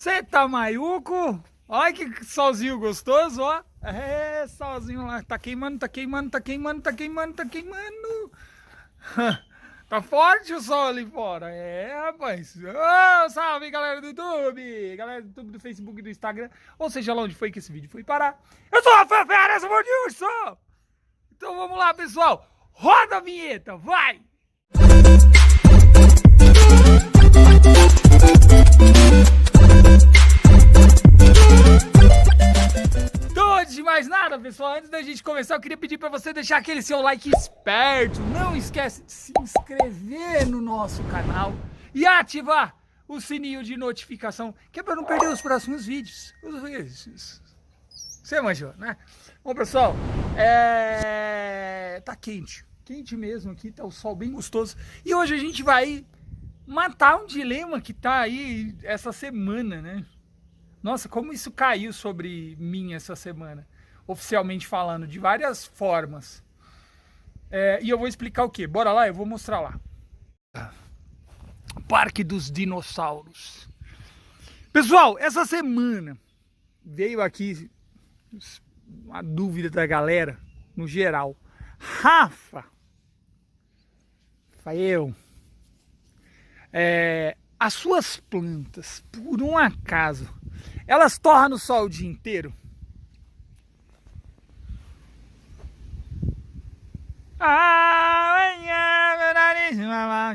Você tá maiuco? Olha que solzinho gostoso, ó. É, solzinho lá. Tá queimando, tá queimando, tá queimando, tá queimando, tá queimando. Tá forte o sol ali fora. É, rapaz. Ô, salve, galera do YouTube. Galera do YouTube, do Facebook e do Instagram. Ou seja lá onde foi que esse vídeo foi parar. Eu sou a Fefe Aressa Mordilson. Então vamos lá, pessoal. Roda a vinheta, vai! Então, antes de mais nada, pessoal, antes da gente começar, eu queria pedir para você deixar aquele seu like esperto. Não esquece de se inscrever no nosso canal e ativar o sininho de notificação, que é para não perder os próximos vídeos. Você manjou, né? Bom, pessoal, tá quente. Quente mesmo aqui, tá o sol bem gostoso. E hoje a gente vai matar um dilema que tá aí essa semana, né? Nossa, como isso caiu sobre mim essa semana, oficialmente falando, de várias formas. E eu vou explicar o que. Bora lá, eu vou mostrar lá. Parque dos Dinossauros. Pessoal, essa semana veio aqui uma dúvida da galera, no geral. Rafa, as suas plantas, por um acaso, elas torram no sol o dia inteiro?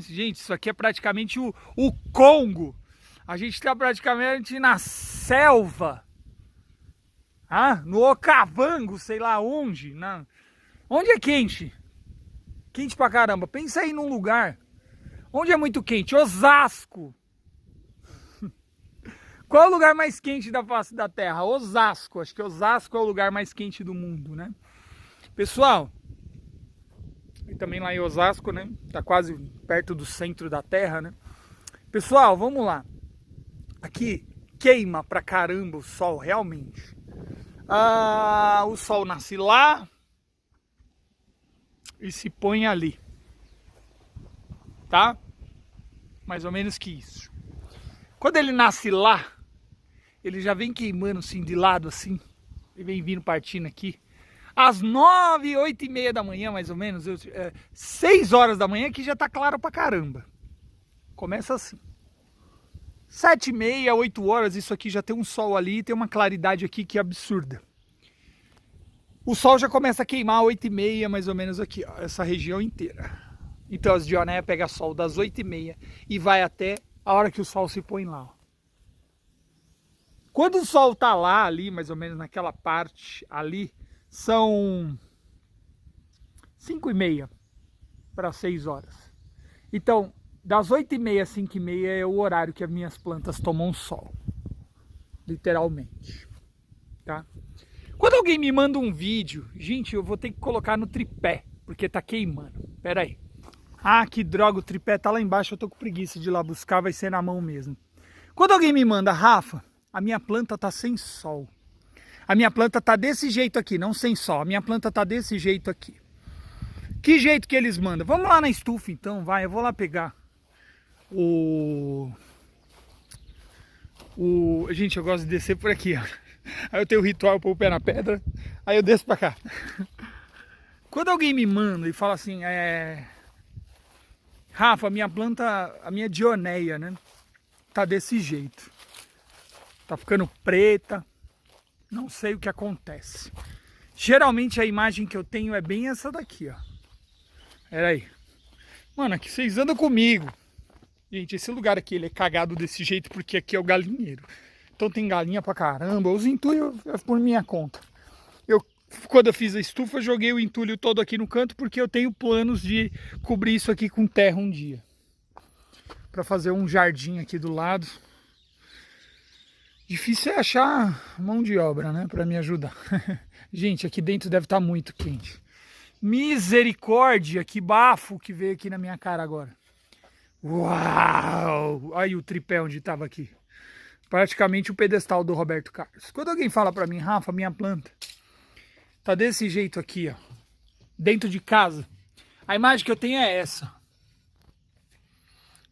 Gente, isso aqui é praticamente o Congo. A gente está praticamente na selva. No Okavango, sei lá onde. Onde é quente? Quente pra caramba. Pensa aí num lugar onde é muito quente. Osasco. Qual é o lugar mais quente da face da Terra? Osasco. Acho que Osasco é o lugar mais quente do mundo, né? Pessoal, e também lá em Osasco, né? Tá quase perto do centro da Terra, né? Pessoal, vamos lá. Aqui queima pra caramba o sol, realmente. O sol nasce lá e se põe ali. Tá? Mais ou menos que isso. Quando ele nasce lá, ele já vem queimando assim de lado assim. Ele vem vindo partindo aqui. Às 9, 8 e meia da manhã, mais ou menos, 6 horas da manhã que já tá claro pra caramba. Começa assim. 7 e meia, 8 horas, isso aqui já tem um sol ali, tem uma claridade aqui que é absurda. O sol já começa a queimar 8 e meia, mais ou menos aqui, ó, essa região inteira. Então as Dionéia pega sol das 8 e meia e vai até a hora que o sol se põe lá, ó. Quando o sol tá lá, ali, mais ou menos naquela parte ali, são 5 e meia para 6 horas. Então, das 8 e meia a 5 e meia é o horário que as minhas plantas tomam sol. Literalmente. Tá? Quando alguém me manda um vídeo, gente, eu vou ter que colocar no tripé, porque tá queimando. Pera aí. Que droga, o tripé tá lá embaixo, eu tô com preguiça de ir lá buscar, vai ser na mão mesmo. Quando alguém me manda, Rafa, a minha planta tá sem sol. A minha planta tá desse jeito aqui, não sem sol. A minha planta tá desse jeito aqui. Que jeito que eles mandam? Vamos lá na estufa então, vai. Eu vou lá pegar Gente, eu gosto de descer por aqui, ó. Aí eu tenho o ritual, eu pôr o pé na pedra. Aí eu desço pra cá. Quando alguém me manda e fala assim, Rafa, a minha planta, a minha Dionéia, né? Tá desse jeito. Tá ficando preta. Não sei o que acontece. Geralmente a imagem que eu tenho é bem essa daqui, ó. Pera aí. Mano, aqui vocês andam comigo. Gente, esse lugar aqui ele é cagado desse jeito porque aqui é o galinheiro. Então tem galinha pra caramba. Os entulhos é por minha conta. Quando eu fiz a estufa, joguei o entulho todo aqui no canto porque eu tenho planos de cobrir isso aqui com terra um dia. Pra fazer um jardim aqui do lado. Difícil é achar mão de obra, né, pra me ajudar. Gente, aqui dentro deve estar muito quente. Misericórdia, que bafo que veio aqui na minha cara agora. Uau! Olha o tripé onde estava aqui. Praticamente o pedestal do Roberto Carlos. Quando alguém fala pra mim, Rafa, minha planta tá desse jeito aqui, ó, dentro de casa, a imagem que eu tenho é essa.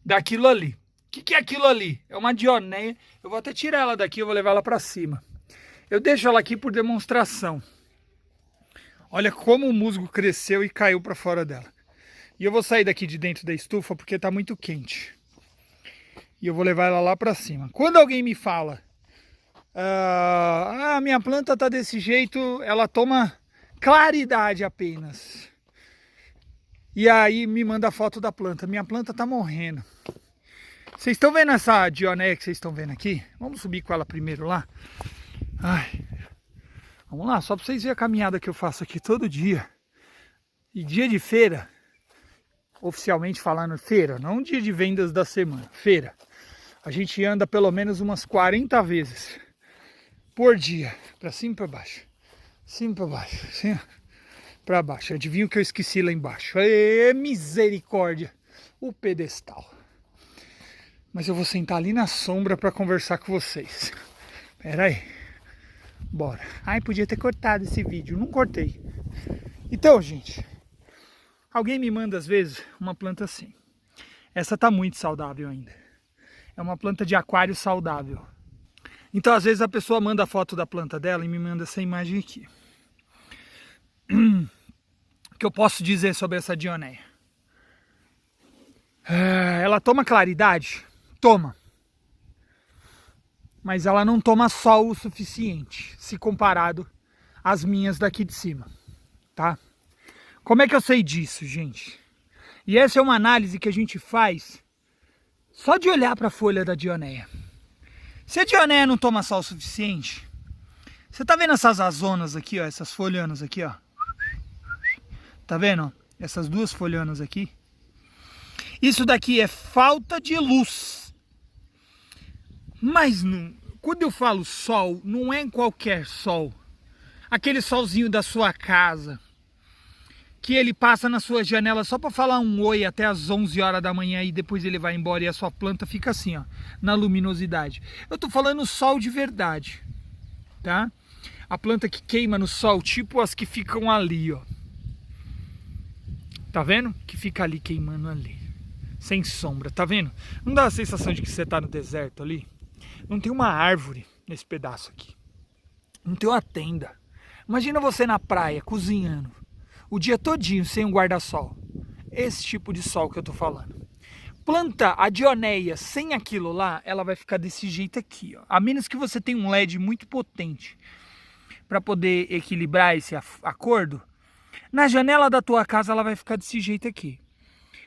Daquilo ali. que é aquilo ali? É uma dionéia. Eu vou até tirar ela daqui, eu vou levar ela para cima. Eu deixo ela aqui por demonstração. Olha como o musgo cresceu e caiu para fora dela. E eu vou sair daqui de dentro da estufa porque está muito quente. E eu vou levar ela lá para cima. Quando alguém me fala, minha planta está desse jeito, ela toma claridade apenas. E aí me manda foto da planta. Minha planta está morrendo. Vocês estão vendo essa dionéia que vocês estão vendo aqui? Vamos subir com ela primeiro lá. Ai. Vamos lá, só para vocês verem a caminhada que eu faço aqui todo dia. E dia de feira, oficialmente falando feira, não dia de vendas da semana, feira. A gente anda pelo menos umas 40 vezes por dia, para cima e para baixo. Cima para baixo, cima para baixo. Adivinha o que eu esqueci lá embaixo? Ê, misericórdia, o pedestal. Mas eu vou sentar ali na sombra para conversar com vocês. Pera aí. Bora. Ai, podia ter cortado esse vídeo. Não cortei. Então, gente, alguém me manda às vezes uma planta assim. Essa tá muito saudável ainda. É uma planta de aquário saudável. Então, às vezes a pessoa manda a foto da planta dela e me manda essa imagem aqui. O que eu posso dizer sobre essa dionéia? Ela toma claridade? Toma. Mas ela não toma sol o suficiente, se comparado às minhas daqui de cima, tá? Como é que eu sei disso, gente? E essa é uma análise que a gente faz só de olhar para a folha da dionéia. Se a dionéia não toma sol o suficiente, você tá vendo essas azonas aqui, ó, essas folhanas aqui, ó? Tá vendo? Essas duas folhanas aqui? Isso daqui é falta de luz. Mas não, quando eu falo sol, não é qualquer sol. Aquele solzinho da sua casa, que ele passa na sua janela só para falar um oi até as 11 horas da manhã e depois ele vai embora e a sua planta fica assim, ó, na luminosidade. Eu tô falando sol de verdade, tá? A planta que queima no sol, tipo as que ficam ali, ó. Tá vendo? Que fica ali queimando ali, sem sombra, tá vendo? Não dá a sensação de que você tá no deserto ali? Não tem uma árvore nesse pedaço aqui. Não tem uma tenda. Imagina você na praia, cozinhando, o dia todinho sem um guarda-sol. Esse tipo de sol que eu tô falando. Planta a dionéia sem aquilo lá, ela vai ficar desse jeito aqui, ó. A menos que você tenha um LED muito potente para poder equilibrar esse acordo. Na janela da tua casa ela vai ficar desse jeito aqui,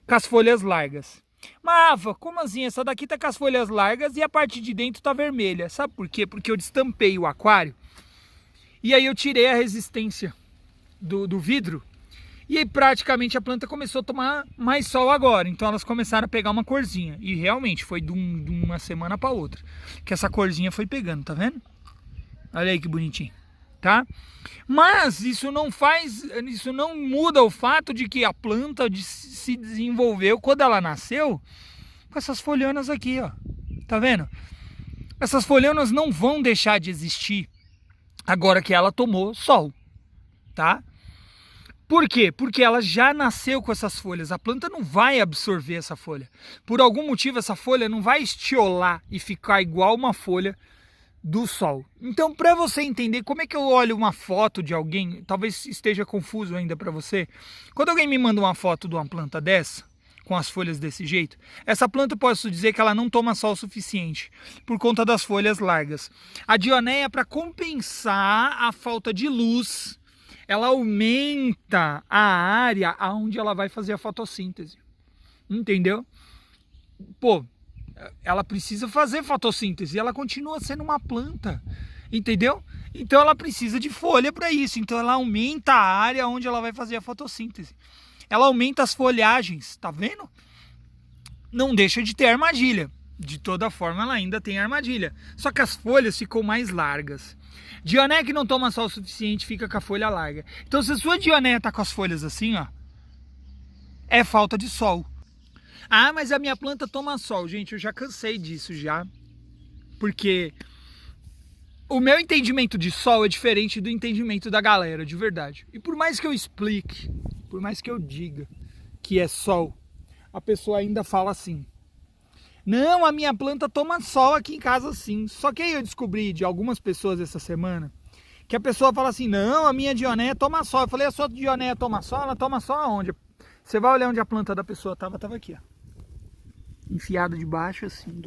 com as folhas largas. Mas, como assim? Essa daqui tá com as folhas largas e a parte de dentro tá vermelha. Sabe por quê? Porque eu destampei o aquário e aí eu tirei a resistência do vidro e aí praticamente a planta começou a tomar mais sol agora. Então elas começaram a pegar uma corzinha. E realmente foi de uma semana para outra que essa corzinha foi pegando, tá vendo? Olha aí que bonitinho, tá? Mas isso não muda o fato de que a planta se desenvolveu quando ela nasceu com essas folhanas aqui, ó. Tá vendo? Essas folhanas não vão deixar de existir agora que ela tomou sol, tá? Por quê? Porque ela já nasceu com essas folhas. A planta não vai absorver essa folha. Por algum motivo essa folha não vai estiolar e ficar igual uma folha do sol. Então, para você entender como é que eu olho uma foto de alguém, talvez esteja confuso ainda para você. Quando alguém me manda uma foto de uma planta dessa, com as folhas desse jeito, essa planta eu posso dizer que ela não toma sol o suficiente, por conta das folhas largas. A dionéia, para compensar a falta de luz, ela aumenta a área onde ela vai fazer a fotossíntese. Entendeu? Pô, ela precisa fazer fotossíntese e ela continua sendo uma planta, entendeu? Então ela precisa de folha para isso, então ela aumenta a área onde ela vai fazer a fotossíntese. Ela aumenta as folhagens, tá vendo? Não deixa de ter armadilha, de toda forma ela ainda tem armadilha, só que as folhas ficam mais largas. Dionéia que não toma sol o suficiente fica com a folha larga. Então se a sua dionéia tá com as folhas assim, ó, é falta de sol. Ah, mas a minha planta toma sol. Gente, eu já cansei disso já. Porque o meu entendimento de sol é diferente do entendimento da galera, de verdade. E por mais que eu explique, por mais que eu diga que é sol, a pessoa ainda fala assim. Não, a minha planta toma sol aqui em casa sim. Só que aí eu descobri de algumas pessoas essa semana que a pessoa fala assim, não, a minha dionéia toma sol. Eu falei, a sua dionéia toma sol? Ela toma sol aonde? Você vai olhar onde a planta da pessoa tava aqui, ó. Enfiada debaixo, assim,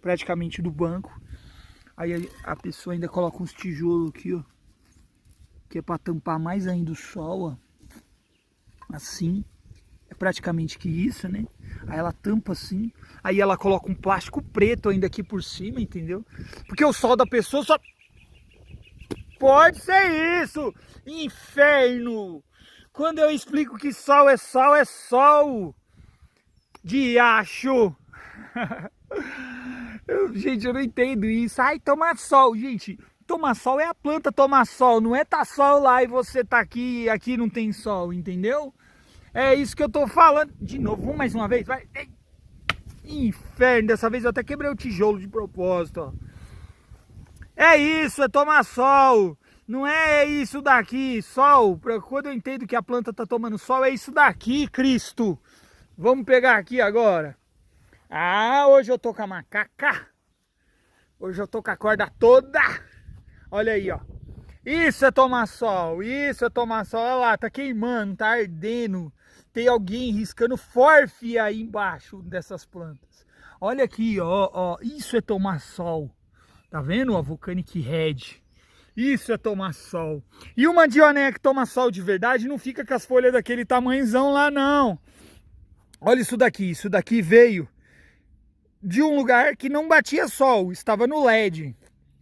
praticamente do banco. Aí a pessoa ainda coloca uns tijolos aqui, ó. Que é pra tampar mais ainda o sol, ó. Assim. É praticamente que isso, né? Aí ela tampa assim. Aí ela coloca um plástico preto ainda aqui por cima, entendeu? Porque o sol da pessoa só... Pode ser isso! Inferno! Quando eu explico que sol é sol, é sol! Diacho! Gente, eu não entendo isso. Ai, toma sol, gente. Tomar sol é a planta tomar sol. Não é tá sol lá e você tá aqui e aqui não tem sol, entendeu? É isso que eu tô falando. De novo, vamos mais uma vez, vai. Inferno, dessa vez eu até quebrei o tijolo de propósito, ó. É isso, é tomar sol. Não é isso daqui, sol. Quando eu entendo que a planta tá tomando sol, é isso daqui, Cristo. Vamos pegar aqui agora. Ah, hoje eu tô com a macaca. Hoje eu tô com a corda toda. Olha aí, ó. Isso é tomar sol, isso é tomar sol. Olha lá, tá queimando, tá ardendo. Tem alguém riscando forfe aí embaixo dessas plantas. Olha aqui, ó, isso é tomar sol. Tá vendo a Volcanic Red? Isso é tomar sol. E uma dionéia que toma sol de verdade não fica com as folhas daquele tamanhozão lá, não. Olha isso daqui veio de um lugar que não batia sol, estava no LED.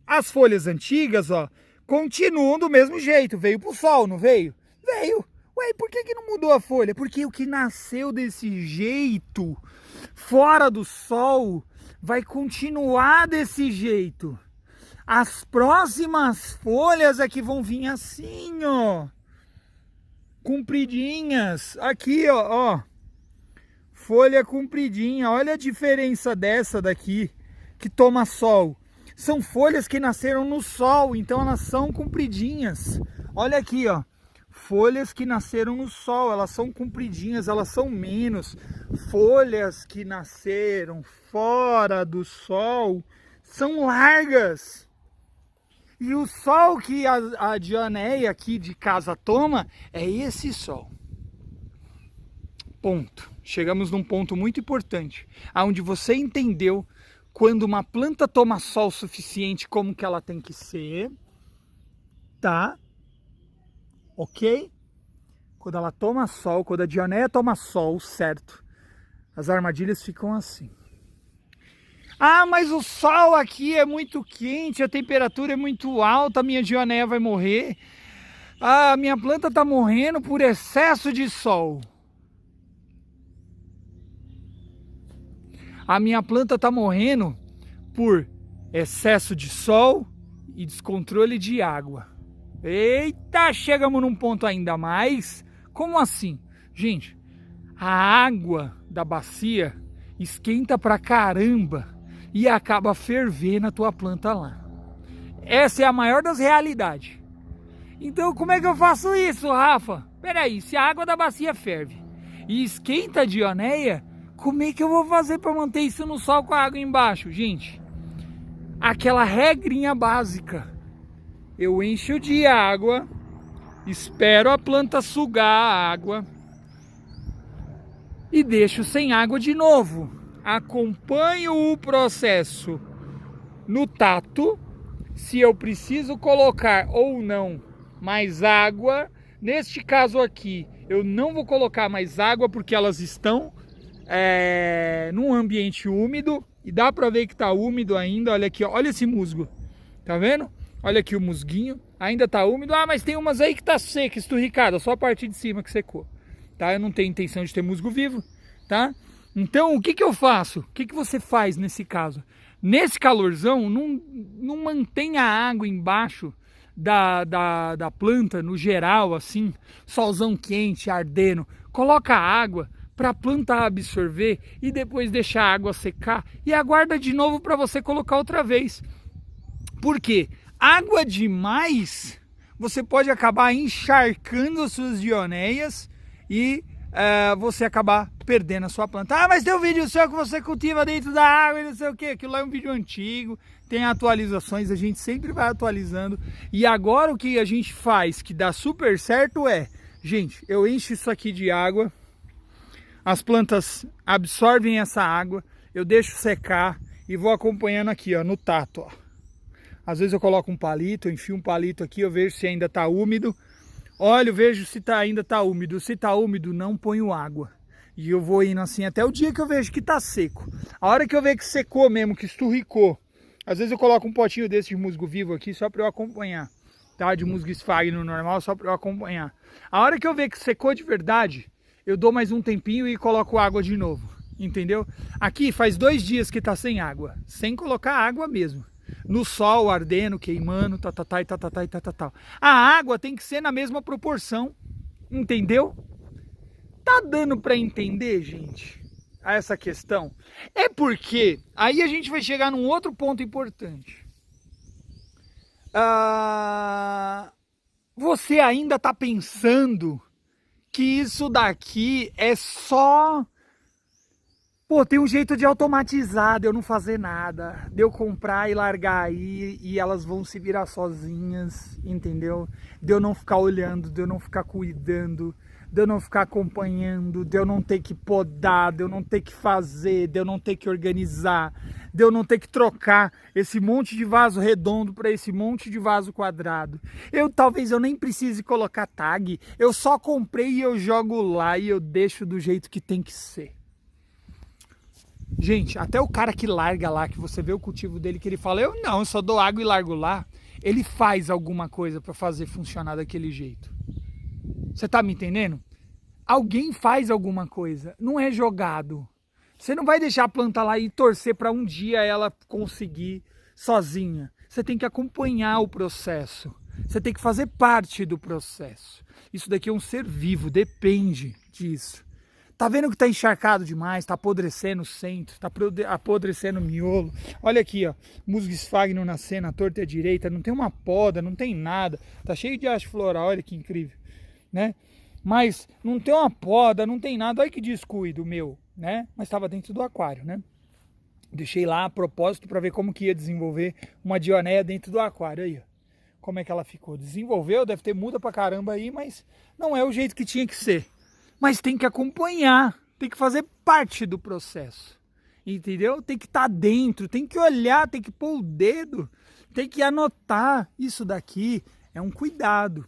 As folhas antigas, ó, continuam do mesmo jeito, veio pro sol, não veio? Veio. Ué, por que não mudou a folha? Porque o que nasceu desse jeito, fora do sol, vai continuar desse jeito. As próximas folhas é que vão vir assim, ó. Compridinhas. Aqui, ó. Folha compridinha. Olha a diferença dessa daqui, que toma sol. São folhas que nasceram no sol, então elas são compridinhas. Olha aqui, ó. Folhas que nasceram no sol, elas são compridinhas, elas são menos. Folhas que nasceram fora do sol são largas. E o sol que a dionéia aqui de casa toma é esse sol. Ponto. Chegamos num ponto muito importante, onde você entendeu quando uma planta toma sol suficiente, como que ela tem que ser, tá? Ok? Quando ela toma sol, quando a dionéia toma sol, certo? As armadilhas ficam assim. Ah, mas o sol aqui é muito quente, a temperatura é muito alta, a minha dionéia vai morrer. Ah, a minha planta está morrendo por excesso de sol. A minha planta está morrendo por excesso de sol e descontrole de água. Eita, chegamos num ponto ainda mais. Como assim? Gente, a água da bacia esquenta pra caramba e acaba fervendo a tua planta lá. Essa é a maior das realidades. Então como é que eu faço isso, Rafa? Peraí, se a água da bacia ferve e esquenta a dionéia, como é que eu vou fazer para manter isso no sol com a água embaixo? Gente, aquela regrinha básica. Eu encho de água, espero a planta sugar a água e deixo sem água de novo. Acompanho o processo no tato, se eu preciso colocar ou não mais água. Neste caso aqui, eu não vou colocar mais água porque elas estão num ambiente úmido e dá para ver que está úmido ainda. Olha aqui, olha esse musgo, tá vendo? Olha aqui o musguinho, ainda tá úmido. Ah, mas tem umas aí que tá seca, esturricada, só a parte de cima que secou, tá? Eu não tenho intenção de ter musgo vivo, tá? Então, o que que eu faço? O que que você faz nesse caso? Nesse calorzão, não mantenha a água embaixo da planta, no geral, assim, solzão quente, ardendo. Coloca a água para a planta absorver e depois deixa a água secar e aguarda de novo para você colocar outra vez. Por quê? Água demais, você pode acabar encharcando as suas dionéias e você acabar perdendo a sua planta. Ah, mas tem um vídeo seu que você cultiva dentro da água e não sei o que. Aquilo lá é um vídeo antigo, tem atualizações, a gente sempre vai atualizando. E agora o que a gente faz que dá super certo gente, eu encho isso aqui de água, as plantas absorvem essa água, eu deixo secar e vou acompanhando aqui, ó, no tato, ó. Às vezes eu coloco um palito, eu enfio um palito aqui, eu vejo se ainda está úmido. Olho, vejo se ainda está úmido. Se está úmido, não ponho água. E eu vou indo assim até o dia que eu vejo que está seco. A hora que eu ver que secou mesmo, que esturricou. Às vezes eu coloco um potinho desse de musgo vivo aqui só para eu acompanhar. Tá? De musgo esfagno normal só para eu acompanhar. A hora que eu ver que secou de verdade, eu dou mais um tempinho e coloco água de novo. Entendeu? Aqui faz 2 dias que está sem água. Sem colocar água mesmo. No sol, ardendo, queimando, tal. A água tem que ser na mesma proporção, entendeu? Tá dando para entender, gente, essa questão? É porque aí a gente vai chegar num outro ponto importante. Você ainda tá pensando que isso daqui é só... Pô, tem um jeito de automatizar, de eu não fazer nada, de eu comprar e largar aí e elas vão se virar sozinhas, entendeu? De eu não ficar olhando, de eu não ficar cuidando, de eu não ficar acompanhando, de eu não ter que podar, de eu não ter que fazer, de eu não ter que organizar, de eu não ter que trocar esse monte de vaso redondo para esse monte de vaso quadrado. Talvez eu nem precise colocar tag, eu só comprei e eu jogo lá e eu deixo do jeito que tem que ser. Gente, até o cara que larga lá, que você vê o cultivo dele, que ele fala, eu só dou água e largo lá, ele faz alguma coisa para fazer funcionar daquele jeito. Você tá me entendendo? Alguém faz alguma coisa, não é jogado. Você não vai deixar a planta lá e torcer para um dia ela conseguir sozinha. Você tem que acompanhar o processo. Você tem que fazer parte do processo. Isso daqui é um ser vivo, depende disso. Tá vendo que tá encharcado demais, tá apodrecendo o centro, tá apodrecendo o miolo. Olha aqui, ó, musgo esfagno nascendo à torta e à direita, não tem uma poda, não tem nada. Tá cheio de haste floral, olha que incrível, né? Mas não tem uma poda, não tem nada, olha que descuido meu, né? Mas estava dentro do aquário, né? Deixei lá a propósito para ver como que ia desenvolver uma dionéia dentro do aquário, aí, ó. Como é que ela ficou? Desenvolveu, deve ter muda pra caramba aí, mas não é o jeito que tinha que ser. Mas tem que acompanhar, tem que fazer parte do processo, entendeu? Tem que estar dentro, tem que olhar, tem que pôr o dedo, tem que anotar. Isso daqui é um cuidado.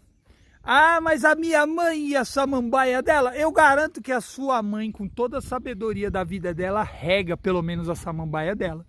Ah, mas a minha mãe e a samambaia dela, eu garanto que a sua mãe, com toda a sabedoria da vida dela, rega pelo menos a samambaia dela.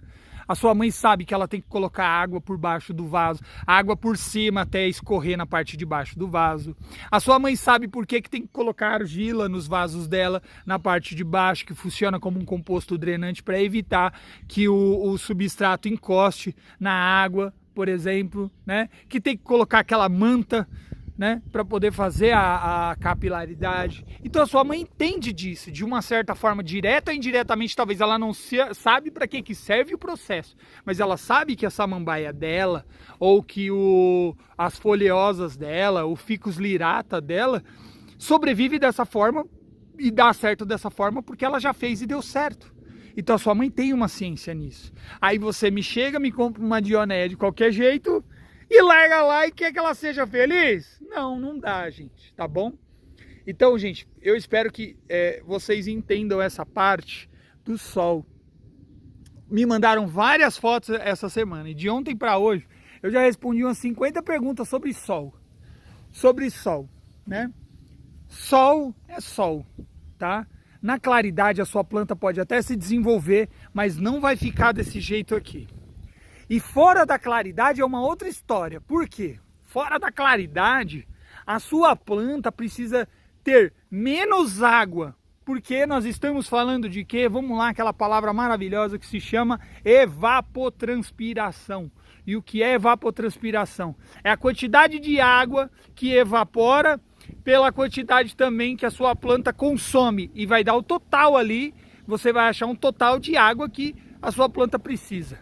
A sua mãe sabe que ela tem que colocar água por baixo do vaso, água por cima até escorrer na parte de baixo do vaso. A sua mãe sabe por que tem que colocar argila nos vasos dela, na parte de baixo, que funciona como um composto drenante para evitar que o substrato encoste na água, por exemplo, né? Que tem que colocar aquela manta, né, para poder fazer a capilaridade. Então a sua mãe entende disso, de uma certa forma, direta ou indiretamente. Talvez ela não sabe para que serve o processo, mas ela sabe que a samambaia dela, ou que as folheosas dela, o ficus lirata dela, sobrevive dessa forma e dá certo dessa forma porque ela já fez e deu certo. Então a sua mãe tem uma ciência nisso. Aí você me chega, me compra uma dionéia de qualquer jeito e larga lá e quer que ela seja feliz? Não dá, gente, tá bom? Então, gente, eu espero que vocês entendam essa parte do sol. Me mandaram várias fotos essa semana e de ontem para hoje eu já respondi umas 50 perguntas sobre sol. Sobre sol, né? Sol é sol, tá? Na claridade a sua planta pode até se desenvolver, mas não vai ficar desse jeito aqui. E fora da claridade é uma outra história. Por quê? Fora da claridade, a sua planta precisa ter menos água. Porque nós estamos falando de quê? Vamos lá, aquela palavra maravilhosa que se chama evapotranspiração. E o que é evapotranspiração? É a quantidade de água que evapora pela quantidade também que a sua planta consome. E vai dar o total ali, você vai achar um total de água que a sua planta precisa.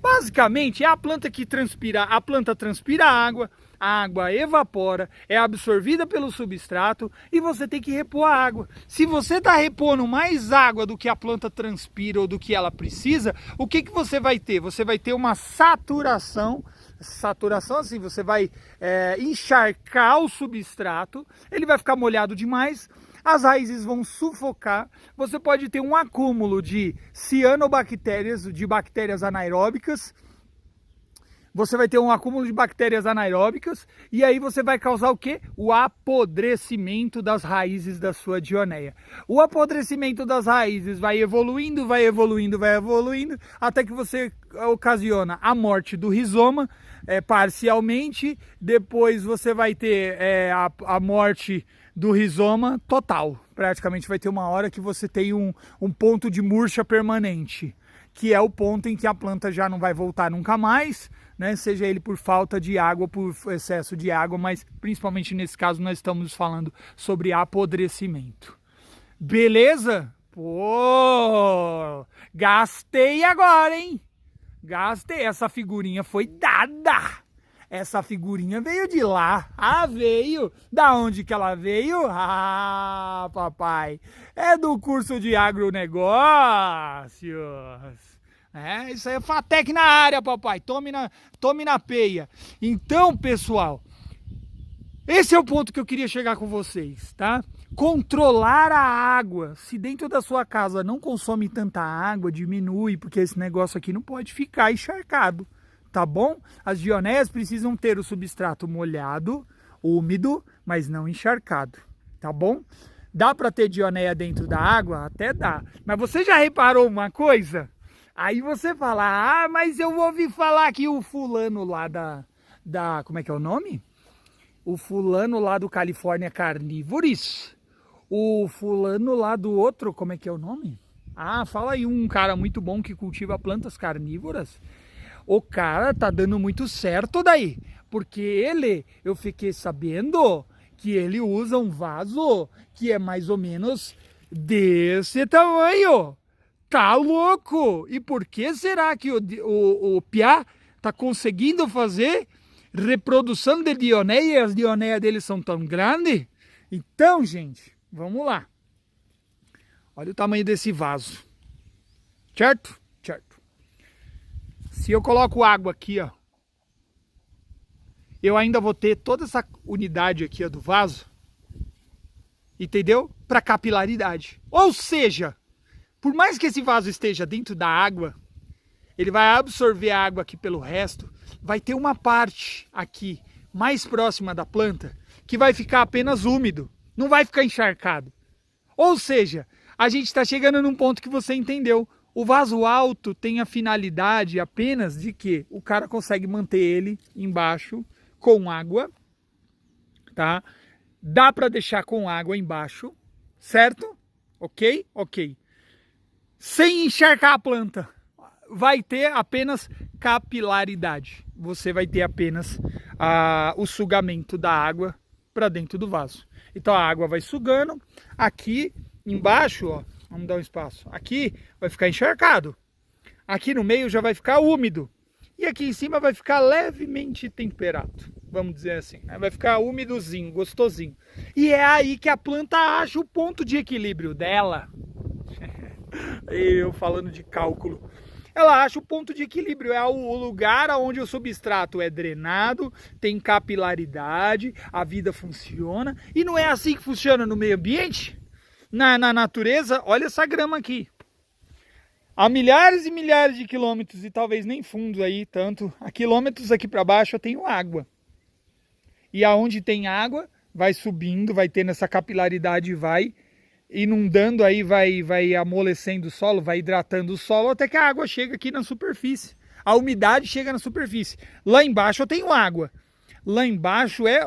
Basicamente é a planta que transpira, a planta transpira a água evapora, é absorvida pelo substrato e você tem que repor a água. Se você está repondo mais água do que a planta transpira ou do que ela precisa, o que você vai ter? Você vai ter uma saturação. Saturação assim, você vai encharcar o substrato, ele vai ficar molhado demais, as raízes vão sufocar, você pode ter um acúmulo de cianobactérias, de bactérias anaeróbicas, você vai ter um acúmulo de bactérias anaeróbicas e aí você vai causar o quê? O apodrecimento das raízes da sua dioneia. O apodrecimento das raízes vai evoluindo, vai evoluindo, vai evoluindo, até que você ocasiona a morte do rizoma parcialmente, depois você vai ter a morte do rizoma total. Praticamente vai ter uma hora que você tem um ponto de murcha permanente, que é o ponto em que a planta já não vai voltar nunca mais, né? Seja ele por falta de água, por excesso de água, mas principalmente nesse caso nós estamos falando sobre apodrecimento. Beleza? Pô, gastei agora, hein? Gastei, essa figurinha foi dada. Essa figurinha veio de lá. Ah, veio. Da onde que ela veio? Ah, papai. É do curso de agronegócios. Isso aí é Fatec na área, papai. Tome na peia. Então, pessoal, esse é o ponto que eu queria chegar com vocês, tá? Controlar a água. Se dentro da sua casa não consome tanta água, diminui, porque esse negócio aqui não pode ficar encharcado. Tá bom? As dioneias precisam ter o substrato molhado, úmido, mas não encharcado. Tá bom? Dá para ter dioneia dentro da água? Até dá. Mas você já reparou uma coisa? Aí você fala, ah, mas eu ouvi falar que o fulano lá como é que é o nome? O fulano lá do California Carnívoros. O fulano lá do outro, como é que é o nome? Ah, fala aí um cara muito bom que cultiva plantas carnívoras. O cara tá dando muito certo daí, porque eu fiquei sabendo que ele usa um vaso que é mais ou menos desse tamanho. Tá louco! E por que será que o Piá tá conseguindo fazer reprodução de dioneia e as dioneias dele são tão grandes? Então, gente, vamos lá. Olha o tamanho desse vaso. Certo? Certo. Se eu coloco água aqui, ó, eu ainda vou ter toda essa unidade aqui, ó, do vaso, entendeu? Para capilaridade. Ou seja, por mais que esse vaso esteja dentro da água, ele vai absorver a água aqui pelo resto, vai ter uma parte aqui mais próxima da planta que vai ficar apenas úmido, não vai ficar encharcado. Ou seja, a gente está chegando num ponto que você entendeu. O vaso alto tem a finalidade apenas de que o cara consegue manter ele embaixo com água, tá? Dá para deixar com água embaixo, certo? Ok? Ok. Sem encharcar a planta. Vai ter apenas capilaridade. Você vai ter apenas o sugamento da água para dentro do vaso. Então a água vai sugando. Aqui embaixo, ó, vamos dar um espaço. Aqui vai ficar encharcado. Aqui no meio já vai ficar úmido. E aqui em cima vai ficar levemente temperado. Vamos dizer assim. Vai ficar úmidozinho, gostosinho. E é aí que a planta acha o ponto de equilíbrio dela. Eu falando de cálculo. Ela acha o ponto de equilíbrio. É o lugar onde o substrato é drenado, tem capilaridade, a vida funciona. E não é assim que funciona no meio ambiente? Na natureza, olha essa grama aqui. Há milhares e milhares de quilômetros, e talvez nem fundo aí, tanto. A quilômetros aqui para baixo eu tenho água. E aonde tem água, vai subindo, vai tendo essa capilaridade, vai inundando aí, vai amolecendo o solo, vai hidratando o solo, até que a água chega aqui na superfície. A umidade chega na superfície. Lá embaixo eu tenho água. Lá embaixo é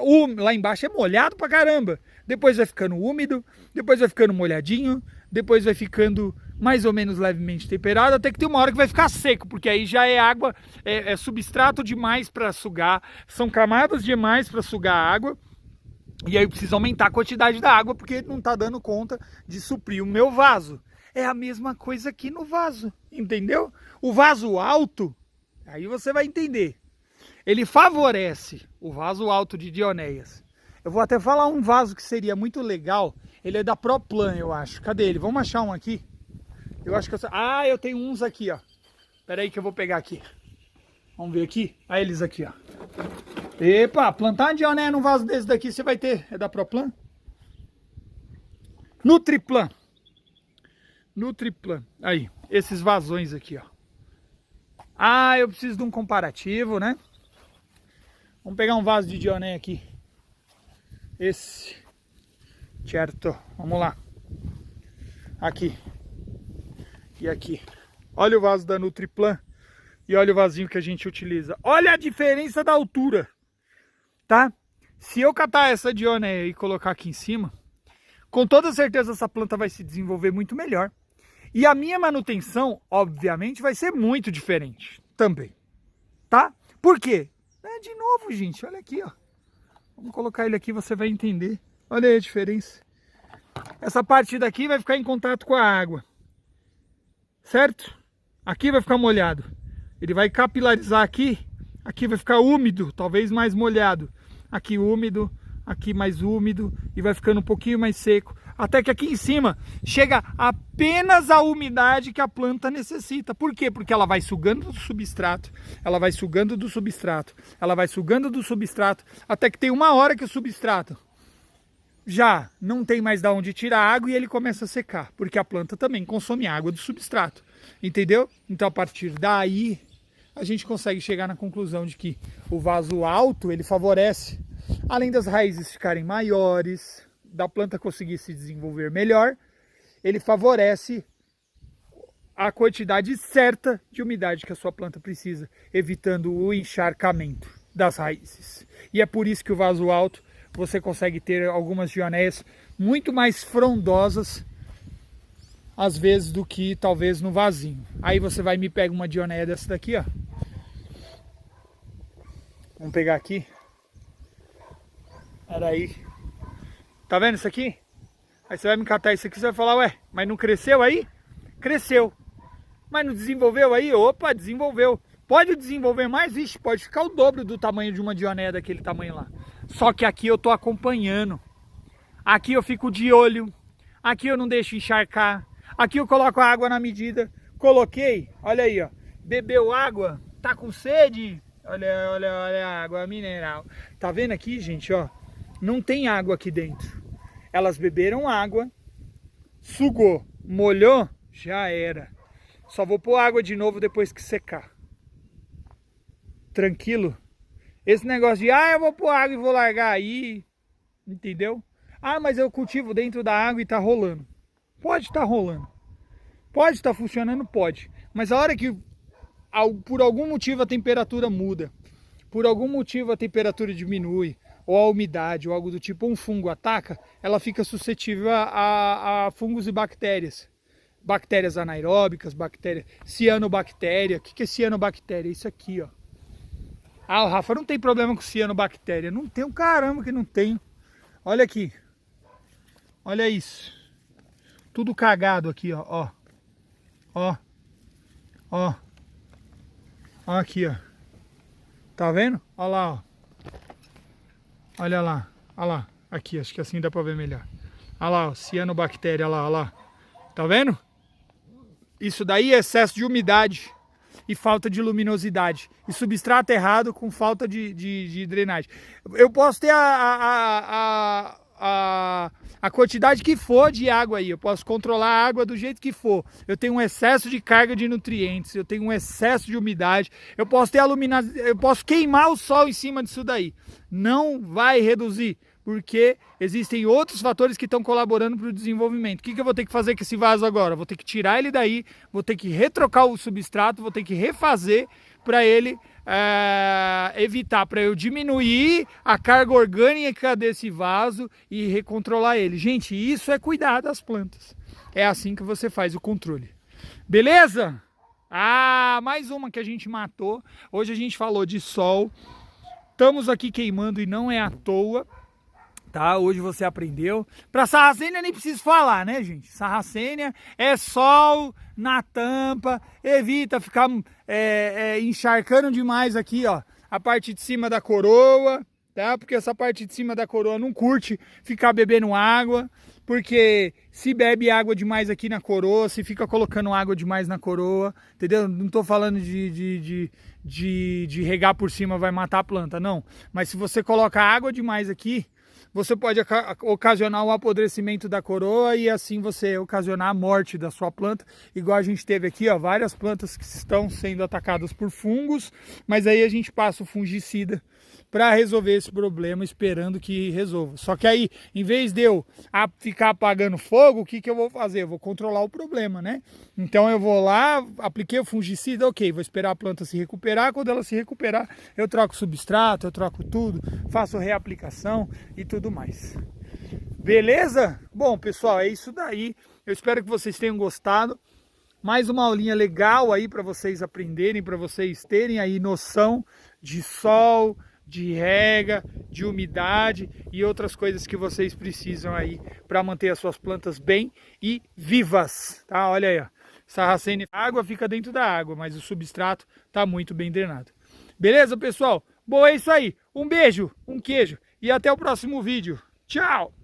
molhado pra caramba. Depois vai ficando úmido, depois vai ficando molhadinho, depois vai ficando mais ou menos levemente temperado, até que tem uma hora que vai ficar seco, porque aí já é água, é substrato demais para sugar, são camadas demais para sugar a água, e aí eu preciso aumentar a quantidade da água, porque não está dando conta de suprir o meu vaso. É a mesma coisa aqui no vaso, entendeu? O vaso alto, Aí você vai entender. Ele favorece o vaso alto de Dionéias. Eu vou até falar um vaso que seria muito legal. Ele é da Proplan, eu acho. Cadê ele? Vamos achar um aqui. Eu acho que eu tenho uns aqui, ó. Pera aí que eu vou pegar aqui. Vamos ver aqui. Olha eles aqui, ó. Epa, plantar uma Dionéia num vaso desse daqui você vai ter. É da Proplan? Nutriplan. Nutriplan. Aí, esses vasões aqui, ó. Ah, eu preciso de um comparativo, né? Vamos pegar um vaso de Dionéia aqui. Esse. Certo. Vamos lá. Aqui. E aqui. Olha o vaso da Nutriplan. E olha o vasinho que a gente utiliza. Olha a diferença da altura. Tá? Se eu catar essa Dionéia e colocar aqui em cima, com toda certeza essa planta vai se desenvolver muito melhor. E a minha manutenção, obviamente, vai ser muito diferente também. Tá? Por quê? De novo, gente, olha aqui, ó. Vamos colocar ele aqui, você vai entender. Olha aí a diferença. Essa parte daqui vai ficar em contato com a água. Certo? Aqui vai ficar molhado. Ele vai capilarizar aqui. Aqui vai ficar úmido, talvez mais molhado. Aqui úmido, aqui mais úmido. E vai ficando um pouquinho mais seco. Até que aqui em cima chega apenas a umidade que a planta necessita. Por quê? Porque ela vai sugando do substrato, ela vai sugando do substrato, ela vai sugando do substrato, até que tem uma hora que o substrato já não tem mais de onde tirar água e ele começa a secar. Porque a planta também consome água do substrato. Entendeu? Então a partir daí a gente consegue chegar na conclusão de que o vaso alto ele favorece, além das raízes ficarem maiores, da planta conseguir se desenvolver melhor, ele favorece a quantidade certa de umidade que a sua planta precisa, evitando o encharcamento das raízes. E é por isso que o vaso alto você consegue ter algumas Dionéias muito mais frondosas, às vezes, do que talvez no vasinho. Aí você vai e me pega uma Dionéia dessa daqui, ó. Vamos pegar aqui. Peraí. Tá vendo isso aqui? Aí você vai me catar isso aqui, você vai falar, ué, mas não cresceu aí? Cresceu. Mas não desenvolveu aí? Opa, desenvolveu. Pode desenvolver mais? Vixe, pode ficar o dobro do tamanho de uma Dionéia daquele tamanho lá. Só que aqui eu tô acompanhando. Aqui eu fico de olho. Aqui eu não deixo encharcar. Aqui eu coloco a água na medida. Coloquei, olha aí, ó. Bebeu água, tá com sede? Olha a água mineral. Tá vendo aqui, gente, ó? Não tem água aqui dentro. Elas beberam água, sugou, molhou, já era. Só vou pôr água de novo depois que secar. Tranquilo? Esse negócio de, eu vou pôr água e vou largar aí, entendeu? Mas eu cultivo dentro da água e tá rolando. Pode estar rolando. Pode estar funcionando, pode. Mas a hora que, por algum motivo, a temperatura muda, por algum motivo a temperatura diminui, ou a umidade, ou algo do tipo, um fungo ataca, ela fica suscetível a fungos e bactérias. Bactérias anaeróbicas, bactérias, cianobactéria. O que é cianobactéria? Isso aqui, ó. O Rafa, não tem problema com cianobactéria. Não tem, caramba que não tem. Olha aqui. Olha isso. Tudo cagado aqui, ó. Ó. Ó. Ó aqui, ó. Tá vendo? Olha lá, ó. Olha lá, olha lá, aqui, acho que assim dá pra ver melhor. Olha lá, ó, cianobactéria, olha lá. Tá vendo? Isso daí é excesso de umidade e falta de luminosidade. E substrato errado com falta de drenagem. Eu posso ter a quantidade que for de água aí. Eu posso controlar a água do jeito que for. Eu tenho um excesso de carga de nutrientes. Eu tenho um excesso de umidade. Eu posso ter eu posso queimar o sol em cima disso daí. Não vai reduzir. Porque existem outros fatores que estão colaborando para o desenvolvimento. O que eu vou ter que fazer com esse vaso agora? Vou ter que tirar ele daí, vou ter que retrocar o substrato, vou ter que refazer para ele evitar, para eu diminuir a carga orgânica desse vaso e recontrolar ele. Gente, isso é cuidar das plantas. É assim que você faz o controle. Beleza? Mais uma que a gente matou. Hoje a gente falou de sol. Estamos aqui queimando e não é à toa. Tá, hoje você aprendeu. Para sarracênia nem preciso falar, né, gente? Sarracênia é sol na tampa, evita ficar encharcando demais aqui, ó, a parte de cima da coroa, tá? Porque essa parte de cima da coroa não curte ficar bebendo água, porque se bebe água demais aqui na coroa, se fica colocando água demais na coroa, entendeu? Não tô falando de regar por cima vai matar a planta, não. Mas se você coloca água demais aqui, você pode ocasionar o apodrecimento da coroa e assim você ocasionar a morte da sua planta, igual a gente teve aqui, ó, várias plantas que estão sendo atacadas por fungos, mas aí a gente passa o fungicida para resolver esse problema, esperando que resolva. Só que aí, em vez de eu ficar apagando fogo, o que eu vou fazer? Eu vou controlar o problema, né? Então eu vou lá, apliquei o fungicida, ok, vou esperar a planta se recuperar. Quando ela se recuperar, eu troco o substrato, eu troco tudo, faço reaplicação e tudo mais. Beleza? Bom, pessoal, é isso daí. Eu espero que vocês tenham gostado. Mais uma aulinha legal aí para vocês aprenderem, para vocês terem aí noção de sol, de rega, de umidade e outras coisas que vocês precisam aí para manter as suas plantas bem e vivas, tá? Olha aí, ó. Sarracenia, a água fica dentro da água, mas o substrato tá muito bem drenado. Beleza, pessoal? Bom, é isso aí. Um beijo, um queijo e até o próximo vídeo. Tchau!